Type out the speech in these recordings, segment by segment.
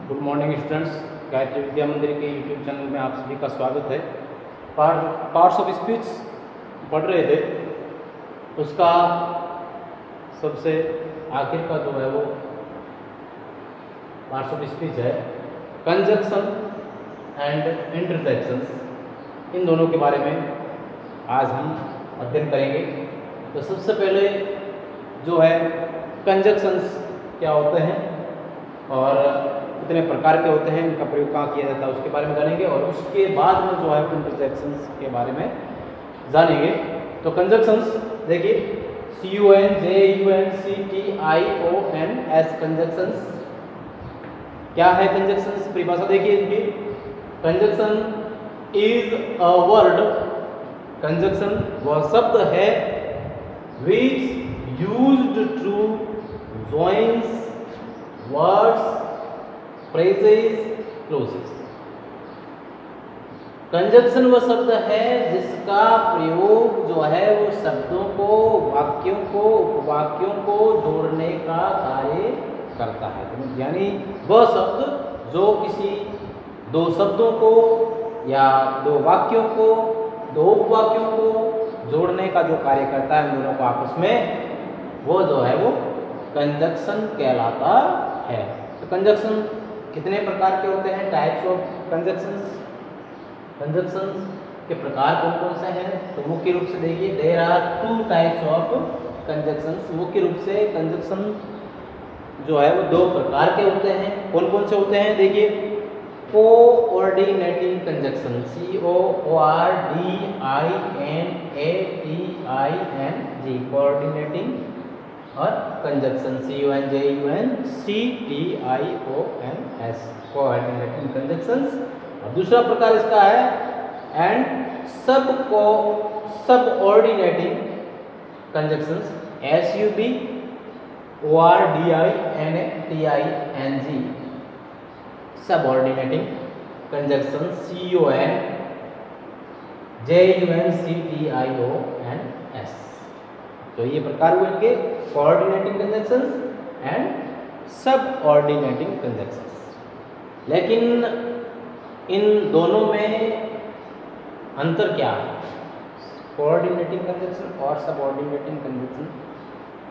Good morning students. Gayatri Vidya Mandir के YouTube channel में आप सभी का स्वागत है। पार्ट्स ऑफ स्पीच पढ़ रहे थे, उसका सबसे आखिर का जो है वो पार्ट्स ऑफ स्पीच है कंजक्शन एंड इंटरजेक्शंस। इन दोनों के बारे में आज हम अध्ययन करेंगे। तो सबसे पहले जो है कंजक्शंस क्या होते हैं और कितने प्रकार के होते हैं, इनका प्रयोग कहाँ किया जाता है उसके बारे में जानेंगे, और उसके बाद में जो है इंटरजेक्शंस के बारे में जानेंगे। तो कंजक्शंस देखिए, CUNJUNCTIONS कंजक्शंस क्या है। कंजक्शंस परिभाषा देखिए इनकी। Conjunction is a word, conjunction वह शब्द है which used to joins words, phrases, clauses. Conjunction वह शब्द है जिसका प्रयोग जो है वो शब्दों को, वाक्यों को, उपवाक्यों को जोड़ने का कार्य करता है। यानी वह शब्द जो किसी दो शब्दों को या दो वाक्यों को, दो उपवाक्यों को जोड़ने का जो कार्य करता है, दोनों को आपस में, वो जो है वो कंजक्शन कहलाता है। तो कंजक्शन कितने प्रकार के होते हैं, टाइप्स ऑफ कंजक्शंस। कंजक्शंस के प्रकार कौन कौन से हैं? तो मुख्य रूप से देखिए, there are 2 types of conjunctions. मुख्य रूप से कंजक्शन जो है वो 2 प्रकार के होते हैं। कौन कौन से होते हैं देखिए, कोऑर्डिनेटिंग कंजक्शन, COORDINATING, कोऑर्डिनेटिंग, और कंजक्शन CUNJUNCTIONS, कोऑर्डिनेटिंग कंजक्शंस। और दूसरा प्रकार इसका है and subordinating conjunctions, SUBORDINATING, subordinating conjunction CONJUNCTIONS। तो ये प्रकार हुए इनके, coordinating conjunctions and subordinating conjunctions. लेकिन इन दोनों में अंतर क्या है, कोऑर्डिनेटिंग कंजक्शन और सबऑर्डिनेटिंग कंजक्शन?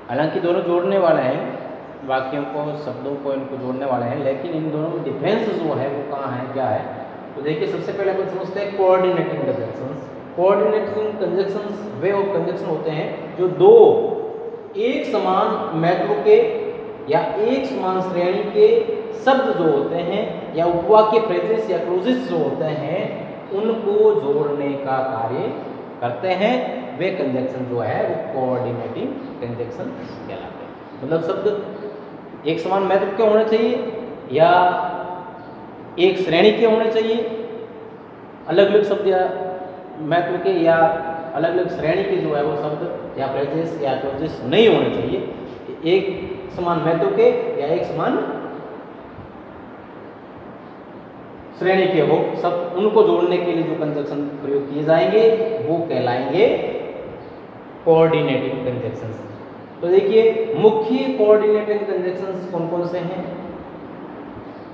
हालांकि दोनों जोड़ने वाले हैं, वाक्यों को, शब्दों को, इनको जोड़ने वाले हैं, लेकिन इन दोनों में डिफरेंस जो है वो कहाँ है, क्या है? तो देखिए, सबसे पहले अपन समझते हैं coordinating conjunctions. Coordinating conjunctions way of conjunction होते हैं जो दो एक समान महत्व के या एक समान श्रेणी के शब्द जो होते हैं या उपवाक्य, फ्रेजेस या क्लोजेस जो होते हैं, उनको जोड़ने का कार्य करते हैं। वे कंजक्शन जो है वो कोऑर्डिनेटिंग कंजक्शन कहलाते हैं। मतलब शब्द एक समान महत्व के होने चाहिए या एक श्रेणी के होने चाहिए, अलग अलग शब्द या महत्व के या अलग अलग श्रेणी के जो है वो शब्द या फ्रेजेस या क्लोजेस नहीं होने चाहिए। एक समान महत्व के या एक समान श्रेणी के हो सब, उनको जोड़ने के लिए जो कंजक्शन प्रयोग किए जाएंगे वो कहलाएंगे कोऑर्डिनेटिंग कंजक्शंस। तो देखिए, मुख्य कोऑर्डिनेटिंग कंजक्शंस कौन कौन से हैं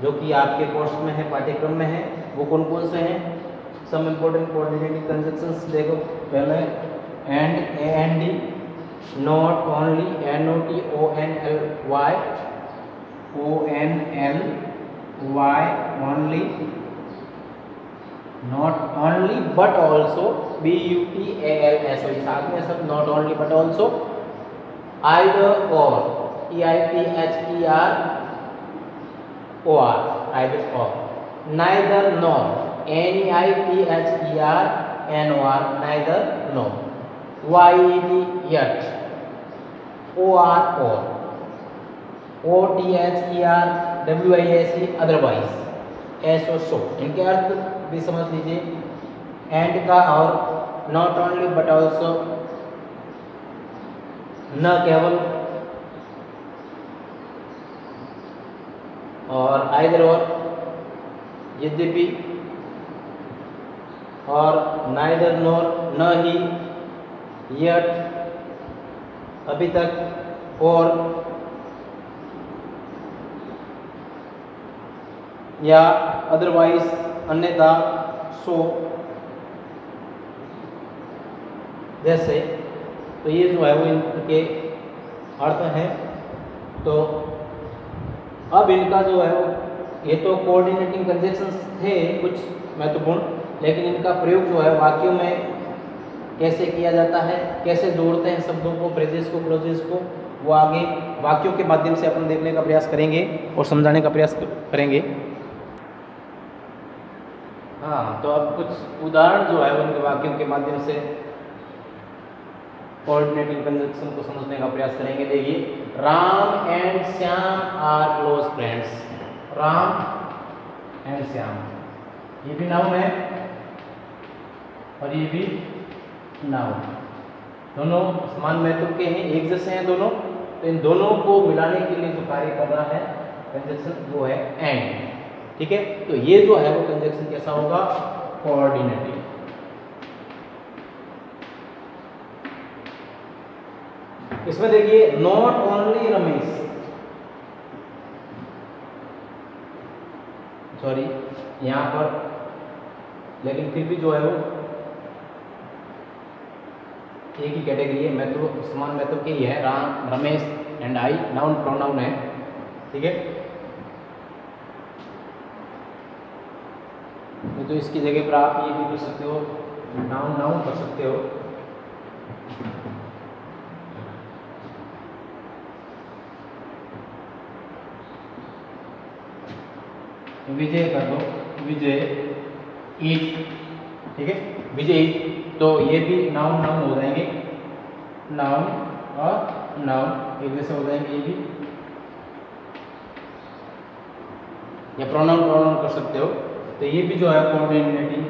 जो कि आपके कोर्स में है, पाठ्यक्रम में है, वो कौन कौन से हैं? सम इंपॉर्टेंट कोऑर्डिनेटिंग कंजक्शंस देखो। पहले and, AND, not, only, NOT, ONLY, ONLY, only, not only but also, BUTALS, साथ में सब not only but also, either और, EITHER OR, आइदर और, neither nor, NEITHER NOR, neither nor, YET yet, OR or, OTHER WISE otherwise, SO सो। इनके अर्थ भी समझ लीजिए, and का और नॉट ओनली बट ऑल्सो, न केवल, और आइदर और, यद्यपि, और नाइदर नॉर, न ही, यट अभी तक, और या अदरवाइज अन्यथा, सो, जैसे। तो ये जो है वो इनके अर्थ हैं। तो अब इनका जो है वो, ये तो कोऑर्डिनेटिंग कंजंक्शंस थे कुछ महत्वपूर्ण, लेकिन इनका प्रयोग जो है वाक्यों में कैसे किया जाता है, कैसे जोड़ते हैं शब्दों को, फ्रेजेस को, क्लोजेस को, वो आगे वाक्यों के माध्यम से अपन देखने का प्रयास करेंगे और समझाने का प्रयास करेंगे। हाँ, तो अब कुछ उदाहरण जो है उनके वाक्यों के माध्यम से कोऑर्डिनेटिंग कंजंक्शन को समझने का प्रयास करेंगे। देखिए, Ram and Shyam are close friends. Ram and Shyam, ये भी नाउन है और ये भी नाउन, दोनों समान महत्व के हैं, एक जैसे हैं दोनों। तो इन दोनों को मिलाने के लिए जो कार्य कर रहा है कंजंक्शन, वो है एंड। ठीक है, तो ये जो है वो कंजंक्शन कैसा होगा, कोऑर्डिनेटिंग। इसमें देखिए, नॉट ओनली रमेश, सॉरी यहां पर, लेकिन फिर भी जो है वो एक ही कैटेगरी है, महत्व समान महत्व के ही है। Ram, Ramesh and I noun pronoun है। ठीक है, तो इसकी जगह पर आप ये भी कर सकते हो, नाउन नाउन कर सकते हो। विजय कर दो, विजय इज। ठीक है, विजय इज, तो ये भी नाउन नाउन हो जाएंगे, नाउन और नाउन एक जैसे हो जाएंगे ये भी, या प्रोनाउन प्रोनाउन कर सकते हो। तो ये भी जो है कोऑर्डिनेटिंग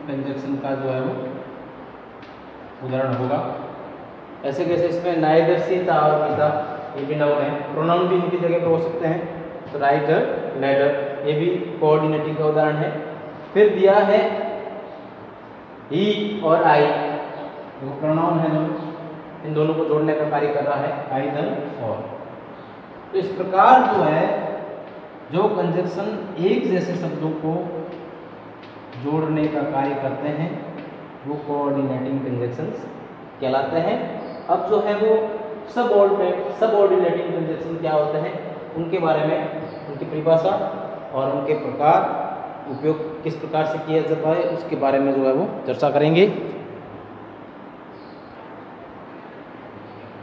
कंजंक्शन का जो है वो उदाहरण होगा। ऐसे कैसे, इसमें नाइदर सीता और पिता, ये भी नाउन है, प्रोनाउन भी इनकी जगह पर हो सकते हैं। तो राइटर, लेटर, ये भी कोऑर्डिनेटिंग का उदाहरण है। फिर दिया है ही और आई, वो प्रोनाउन है दोनों, इन दोनों को जोड़ने का कार्य कर रहा है आई, देन, और। तो इस प्रकार जो है, जो कंजंक्शन एक जैसे शब्दों को जोड़ने का कार्य करते हैं वो कोऑर्डिनेटिंग कंजंक्शंस कहलाते हैं। अब जो है वो सबऑर्डिनेटिंग कंजंक्शन क्या होते हैं, उनके बारे में, उनकी परिभाषा और उनके प्रकार, उपयोग किस प्रकार से किया जाता है, उसके बारे में जो है वो चर्चा करेंगे।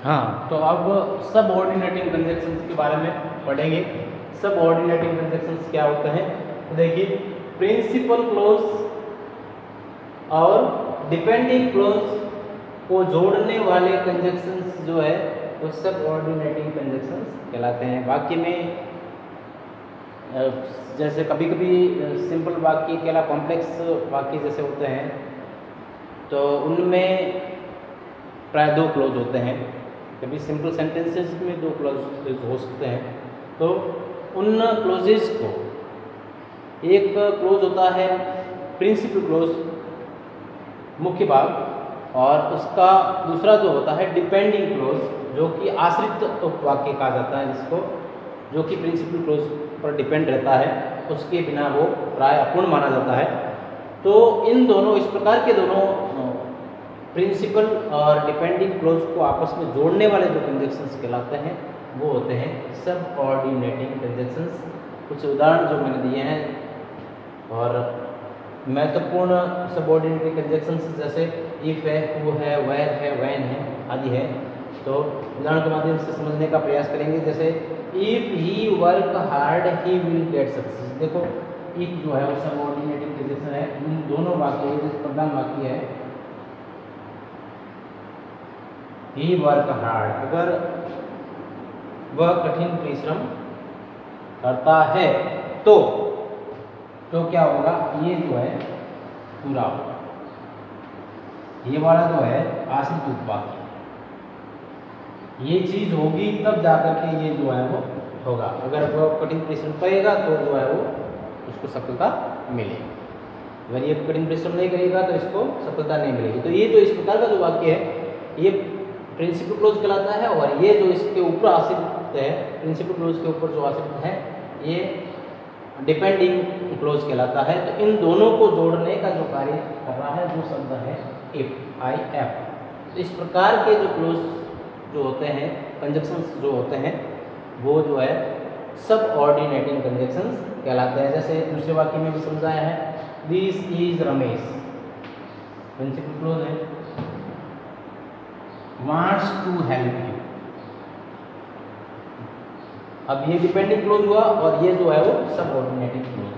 हाँ, तो अब सबऑर्डिनेटिंग कंजंक्शंस के बारे में पढ़ेंगे। सबऑर्डिनेटिंग कंजंक्शंस क्या होते हैं, तो देखिए, प्रिंसिपल क्लोज और डिपेंडिंग क्लोज को जोड़ने वाले कंजंक्शंस जो है वो सबऑर्डिनेटिंग कंजंक्शंस कहलाते हैं। वाक्य में जैसे कभी कभी सिंपल वाक्य के अलावा कॉम्प्लेक्स वाक्य जैसे होते हैं, तो उनमें प्राय दो क्लोज होते हैं। कभी सिंपल सेंटेंसेस में दो क्लोज हो सकते हैं। तो उन क्लोजेस को, एक क्लोज होता है प्रिंसिपल क्लोज, मुख्य भाग, और उसका दूसरा जो होता है डिपेंडिंग क्लोज, जो कि आश्रित वाक्य कहा जाता है जिसको, जो कि प्रिंसिपल क्लोज पर डिपेंड रहता है, उसके बिना वो प्राय अपूर्ण माना जाता है। तो इन दोनों, इस प्रकार के दोनों प्रिंसिपल और डिपेंडिंग क्लोज को आपस में जोड़ने वाले जो कंजंक्शंस कहलाते हैं वो होते हैं सबऑर्डिनेटिंग कंजंक्शंस। कुछ उदाहरण जो मैंने दिए हैं, और महत्वपूर्ण सबऑर्डिनेटिंग कंजंक्शंस जैसे इफ है, हु है, वेयर है, व्हेन है आदि है। तो उदाहरण के माध्यम से समझने का प्रयास करेंगे। जैसे if he work hard he will get success. देखो, इफ जो है वो सबऑर्डिनेटिंग कंजंक्शन है। इन दोनों वाक्य, जो प्रधान वाक्य है ही वर्क हार्ड, अगर वह कठिन परिश्रम करता है तो क्या होगा, ये जो है पूरा होगा। ये वाला जो है आश्रित उपवाक्य, ये चीज होगी तब जाकर के ये जो है वो होगा। अगर वह कठिन परिश्रम करेगा तो जो है वो उसको सफलता मिलेगी, अगर ये कठिन परिश्रम नहीं करेगा तो इसको सफलता नहीं मिलेगी। तो ये जो इस प्रकार का जो वाक्य है ये प्रिंसिपल क्लोज कहलाता है, और ये जो इसके ऊपर आश्रित है, प्रिंसिपल क्लोज के ऊपर जो आश्रित है, ये डिपेंडिंग क्लोज कहलाता है। तो इन दोनों को जोड़ने का जो कार्य कर रहा है वो शब्द है इफ, IF। तो इस प्रकार के जो क्लोज जो होते हैं, कंजक्शंस जो होते हैं, वो जो है सब ऑर्डिनेटिंग कंजक्शंस कहलाते हैं। जैसे दूसरे वाक्य में भी समझाया है, this is Ramesh, principal close है, वांट्स टू हेल्प यू। अब ये डिपेंडिंग क्लोज हुआ और ये जो है वो सब ऑर्डिनेटिंग क्लोज,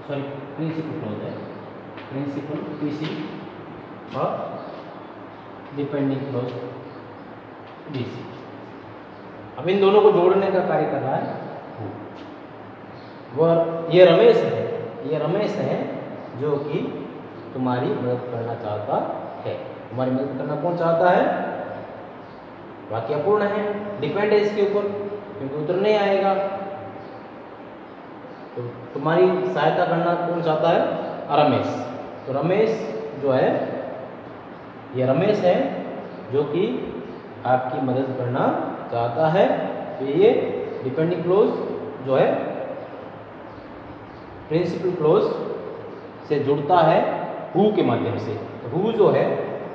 सॉरी प्रिंसिपल क्लोज है, प्रिंसिपल PC और डिपेंडिंग क्लोज DC। अब इन दोनों को जोड़ने का कार्य कर रहा है वह ये रमेश है, ये रमेश है जो कि तुम्हारी मदद करना चाहता है। तुम्हारी मदद करना कौन चाहता है? वाक्य अपूर्ण है, डिपेंड है इसके ऊपर क्योंकि उत्तर नहीं आएगा। तो तुम्हारी सहायता करना कौन चाहता है? रमेश। तो रमेश जो है, ये रमेश है जो कि आपकी मदद करना चाहता है। तो ये डिपेंडिंग क्लोज जो है प्रिंसिपल क्लोज से जुड़ता है हु के माध्यम से। तो हु जो है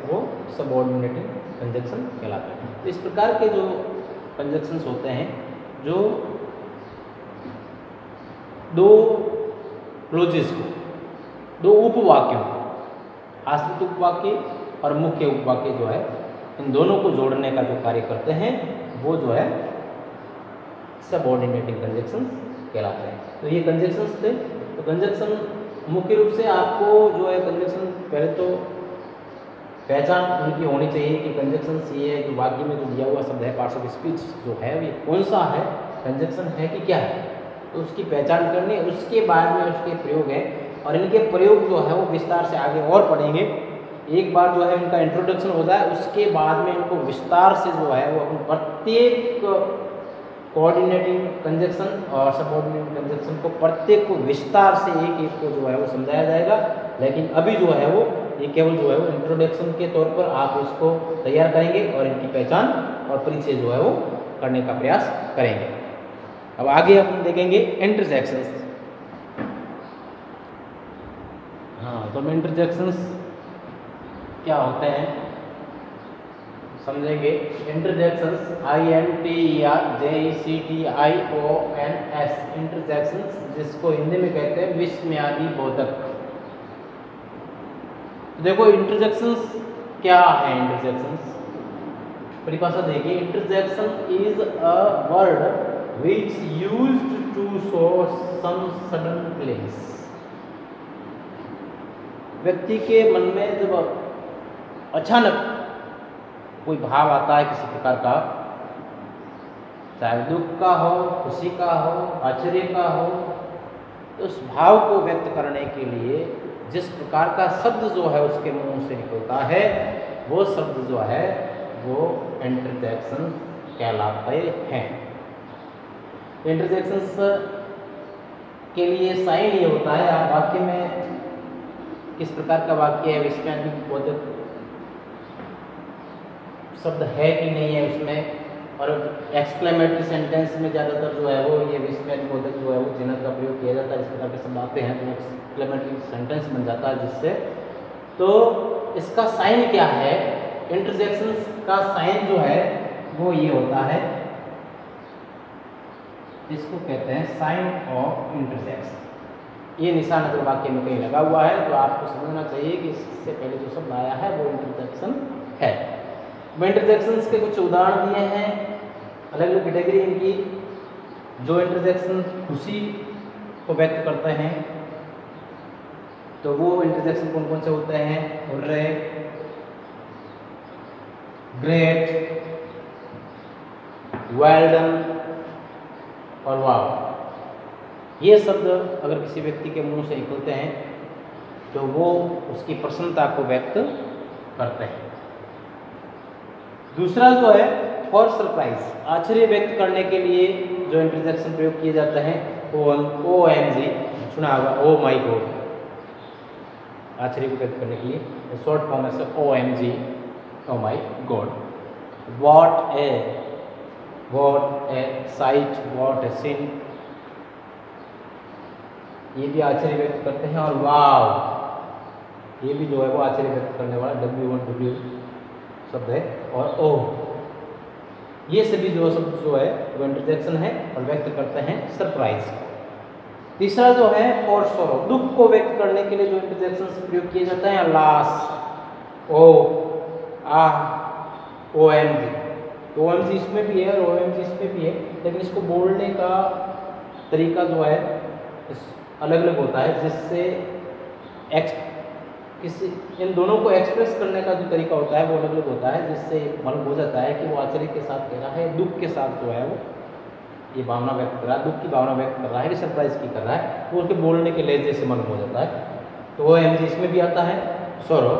वो सबऑर्डिनेटिंग कंजक्शन कहलाता है। तो इस प्रकार के जो कंजक्शंस होते हैं, जो दो क्लोजेस को, दो उपवाक्यों को, आश्रित उपवाक्य और मुख्य उपवाक्य जो है, इन दोनों को जोड़ने का जो कार्य करते हैं वो जो है सबऑर्डिनेटिंग कंजक्शंस कहलाते हैं। तो ये कंजक्शंस थे। तो कंजक्शन मुख्य रूप से आपको जो है कंजक्शन पहले तो पहचान उनकी होनी चाहिए कि कंजक्शंस ये जो वाक्य में जो दिया हुआ शब्द है, पार्ट्स ऑफ स्पीच जो है ये कौन सा है, कंजक्शन है कि क्या है, तो उसकी पहचान करनी। उसके बाद में उसके प्रयोग है और इनके प्रयोग जो है वो विस्तार से आगे और पढ़ेंगे। एक बार जो है इनका इंट्रोडक्शन हो जाए उसके बाद में इनको विस्तार से जो है वो अपन प्रत्येक कोऑर्डिनेटिंग कंजक्शन और सबऑर्डिनेटिंग कंजक्शन को प्रत्येक को विस्तार से एक एक को जो है वो समझाया जाएगा। लेकिन अभी जो है वो ये केवल जो है वो इंट्रोडक्शन के तौर पर आप इसको तैयार करेंगे और इनकी पहचान और परिचय जो है वो करने का प्रयास करेंगे। अब आगे हम देखेंगे इंटरजेक्शंस। हाँ, तो इंटरजेक्शंस क्या होते हैं समझेंगे। इंटरजेक्शंस INTERJECTIONS, इंटरजेक्शंस जिसको हिंदी में कहते हैं विस्मयादि बोधक। देखो इंटरजेक्शंस क्या है। इंटरजेक्शंस परिभाषा देखिए, interjection is a word which used to show some sudden feelings. व्यक्ति के मन में जब अचानक कोई भाव आता है किसी प्रकार का, चाहे दुख का हो, खुशी का हो, आश्चर्य का हो, तो उस भाव को व्यक्त करने के लिए जिस प्रकार का शब्द जो है उसके मुंह से निकलता है वो शब्द जो है वो इंटरजेक्शन कहलाते हैं। इंटरजेक्शंस के लिए साइन ये होता है, आप वाक्य में किस प्रकार का वाक्य है, विस्मयादि बोधक शब्द है कि नहीं है उसमें, और एक्सक्लेमेटरी सेंटेंस में ज़्यादातर जो है वो ये विस्मयादि बोधक जो है वो चिन्ह का प्रयोग किया जाता है। इस प्रकार के शब्द आते हैं तो एक्सक्लेमेटरी सेंटेंस बन जाता है जिससे। तो इसका साइन क्या है? इंटरजेक्शंस का साइन जो है वो ये होता है, इसको कहते हैं साइन ऑफ इंटरजेक्शन। ये निशान अगर वाक्य में कहीं लगा हुआ है तो आपको समझना चाहिए कि इससे पहले जो शब्द आया है वो इंटरजेक्शन है। इंटरजेक्शंस के कुछ उदाहरण दिए हैं, अलग अलग कैटेगरी इनकी। जो इंटरजेक्शन खुशी को व्यक्त करते हैं तो वो इंटरजेक्शन कौन कौन से होते हैं? हुर्रे, ग्रेट, वेल डन और वाव। ये शब्द अगर किसी व्यक्ति के मुंह से निकलते हैं तो वो उसकी प्रसन्नता को व्यक्त करते हैं। दूसरा जो है फॉर सरप्राइज, आश्चर्य व्यक्त करने के लिए जो इंटरजेक्शन प्रयोग किए जाते हैं OMG, सुना होगा, ओ माई गॉड, आश्चर्य को व्यक्त करने के लिए शॉर्ट फॉर्म है OMG, oh my God. What a sight, what a scene, ये भी आश्चर्य व्यक्त करते हैं, और वाव, ये भी जो है वो आश्चर्य व्यक्त करने वाला W1W शब्द है, और ओह, ये सभी जो शब्द जो है वो इंटरजेक्शन है और व्यक्त करते हैं सरप्राइज। तीसरा जो है फॉर सॉरो, दुख को व्यक्त करने के लिए जो इंटरजेक्शन प्रयोग किए जाते हैं, लास, ओ, आ, OMG। OMG इसमें भी है और OMG इसमें भी है, लेकिन इसको बोलने का तरीका जो है अलग अलग होता है, जिससे किसी इन दोनों को एक्सप्रेस करने का जो तरीका होता है वो अलग अलग होता है, जिससे मालूम हो जाता है कि वो आश्चर्य के साथ कह रहा है, दुख के साथ जो है वो ये भावना व्यक्त कर रहा है, दुख की भावना व्यक्त कर रहा है, सरप्राइज की कर रहा है, वो उनके बोलने के लहजे से मालूम हो जाता है। तो OMG इसमें भी आता है। सॉरो,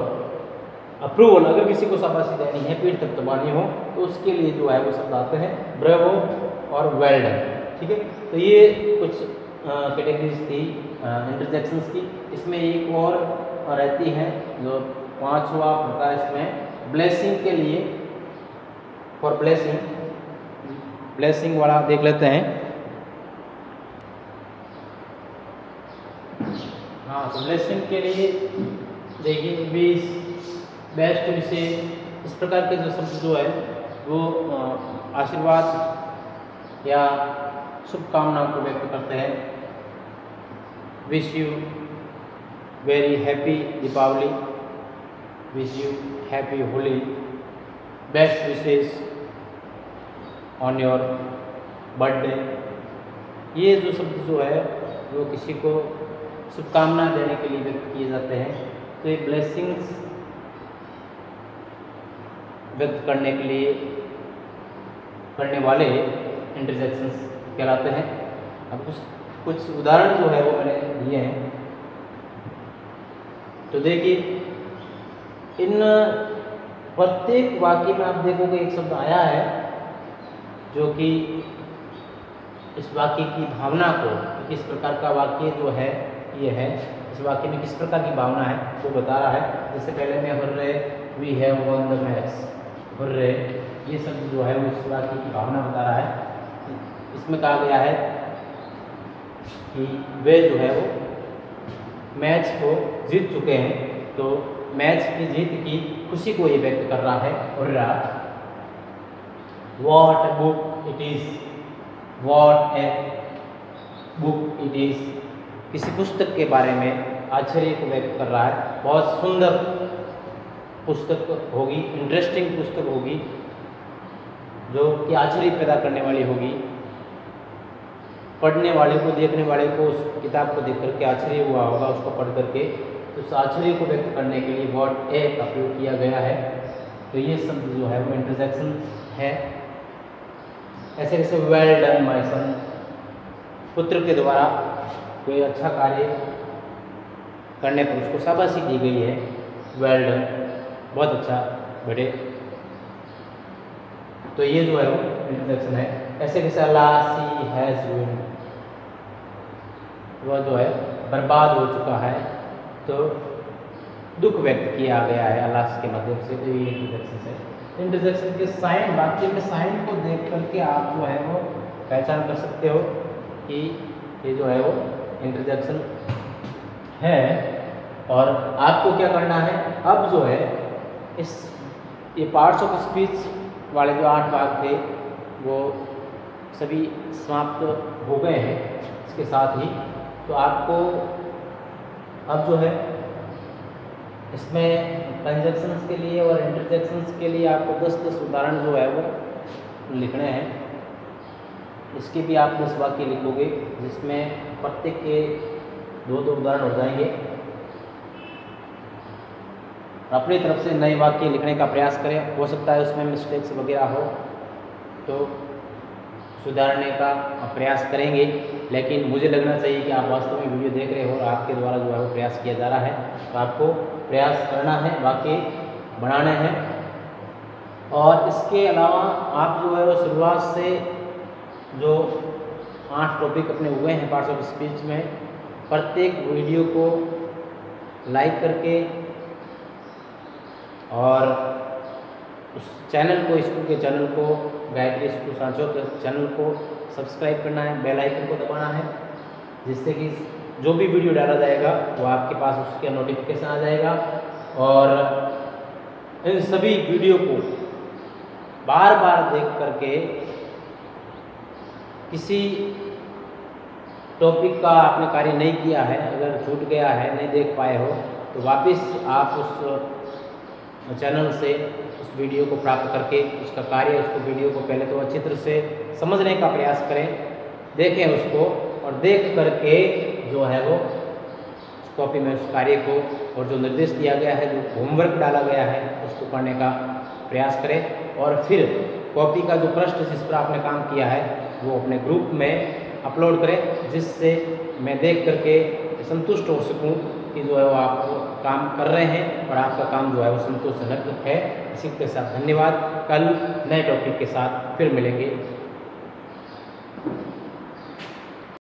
अप्रूवल, अगर किसी को शाबाशी देनी है, पीठ थपथपानी हो, तो उसके लिए जो है वो शब्द आते हैं ब्रेवो और वेल डन। ठीक है, तो ये कुछ कैटेगरीज थी इंटरजेक्शंस की। इसमें एक और रहती है जो 5वां होता है, इसमें ब्लेसिंग के लिए, फॉर ब्लेसिंग वाला देख लेते हैं। हाँ, तो ब्लेसिंग के लिए देखिए, विश, बेस्ट विशेष, इस प्रकार के जो शब्द जो है वो आशीर्वाद या शुभकामनाओं को व्यक्त करते हैं। Wish you very happy Deepawali, wish you happy Holi, best wishes on your birthday. ये जो शब्द जो है वो किसी को शुभकामना देने के लिए व्यक्त किए जाते हैं। तो ये ब्लेसिंग्स व्यक्त करने के लिए करने वाले इंटरजेक्शंस कहलाते हैं। अब कुछ उदाहरण जो है वो मैंने दिए हैं, तो देखिए, इन प्रत्येक वाक्य में आप देखोगे एक शब्द आया है जो कि इस वाक्य की भावना को, किस प्रकार का वाक्य जो है ये है, इस वाक्य में किस प्रकार की भावना है वो बता रहा है। जैसे पहले में hurray, we have won the match, hurray, ये शब्द जो है वो इस वाक्य की भावना बता रहा है। इसमें कहा गया है कि वे जो है वो मैच को जीत चुके हैं, तो मैच की जीत की खुशी को ये व्यक्त कर रहा है। Hurrah, what a book it is, what a book it is, किसी पुस्तक के बारे में आश्चर्य को व्यक्त कर रहा है। बहुत सुंदर पुस्तक होगी, इंटरेस्टिंग पुस्तक होगी, जो कि आश्चर्य पैदा करने वाली होगी। पढ़ने वाले को, देखने वाले को उस किताब को देख करके आश्चर्य हुआ होगा, उसको पढ़ करके। तो उस आश्चर्य को व्यक्त करने के लिए वॉट ए का प्रयोग किया गया है। तो ये शब्द जो है वो इंटरजेक्शन है। ऐसे कैसे वेल डन माय सन, पुत्र के द्वारा कोई अच्छा कार्य करने पर उसको शाबाशी दी गई है, वेल डन, बहुत अच्छा बेटे। तो ये जो है वो इंटरजेक्शन है। ऐसे कैसे अल्लाह सी हैज़ रूइंड, वह जो है बर्बाद हो चुका है, तो दुख व्यक्त किया गया है अल्लाह के माध्यम से। तो ये इंटरजेक्शन है। इंटरजेक्शन के साइन, वाक्य में साइन को देख करके आप जो है वो पहचान कर सकते हो कि ये जो है वो इंटरजेक्शन है। और आपको क्या करना है, अब जो है ये पार्ट्स ऑफ स्पीच वाले जो 8 भाग थे वो सभी समाप्त हो गए हैं इसके साथ ही। तो आपको अब जो है इसमें कंजक्शंस के लिए और इंटरजेक्शंस के लिए आपको 10-10 उदाहरण जो है वो लिखने हैं। इसके भी आप 10 वाक्य लिखोगे, जिसमें प्रत्येक के 2-2 उदाहरण हो जाएंगे। अपनी तरफ से नए वाक्य लिखने का प्रयास करें। हो सकता है उसमें मिस्टेक्स वगैरह हो तो सुधारने का प्रयास करेंगे, लेकिन मुझे लगना चाहिए कि आप वास्तव में वीडियो देख रहे हो और आपके द्वारा जो है वो प्रयास किया जा रहा है। तो आपको प्रयास करना है, वाक्य बनाने हैं। और इसके अलावा आप जो है वो शुरुआत से जो 8 टॉपिक अपने हुए हैं पार्ट्स ऑफ स्पीच में, प्रत्येक वीडियो को लाइक करके और उस चैनल को, स्कूल के चैनल को, गायत्री स्कूल सांचौर के चैनल को सब्सक्राइब करना है, बेल आइकन को दबाना है, जिससे कि जो भी वीडियो डाला जाएगा वो आपके पास उसका नोटिफिकेशन आ जाएगा। और इन सभी वीडियो को बार बार देख करके किसी टॉपिक का आपने कार्य नहीं किया है, अगर छूट गया है, नहीं देख पाए हो, तो वापस आप उस चैनल से उस वीडियो को प्राप्त करके उसका कार्य, उसको वीडियो को पहले तो अच्छी तरह से समझने का प्रयास करें, देखें उसको, और देख करके जो है वो कॉपी में उस कार्य को और जो निर्देश दिया गया है, जो होमवर्क डाला गया है, उसको पढ़ने का प्रयास करें। और फिर कॉपी का जो पृष्ठ जिस पर आपने काम किया है वो अपने ग्रुप में अपलोड करें, जिससे मैं देख करके संतुष्ट हो सकूं कि जो है वो आप काम कर रहे हैं और आपका काम जो है वो संतोषजनक है। इसी के साथ धन्यवाद। कल नए टॉपिक के साथ फिर मिलेंगे।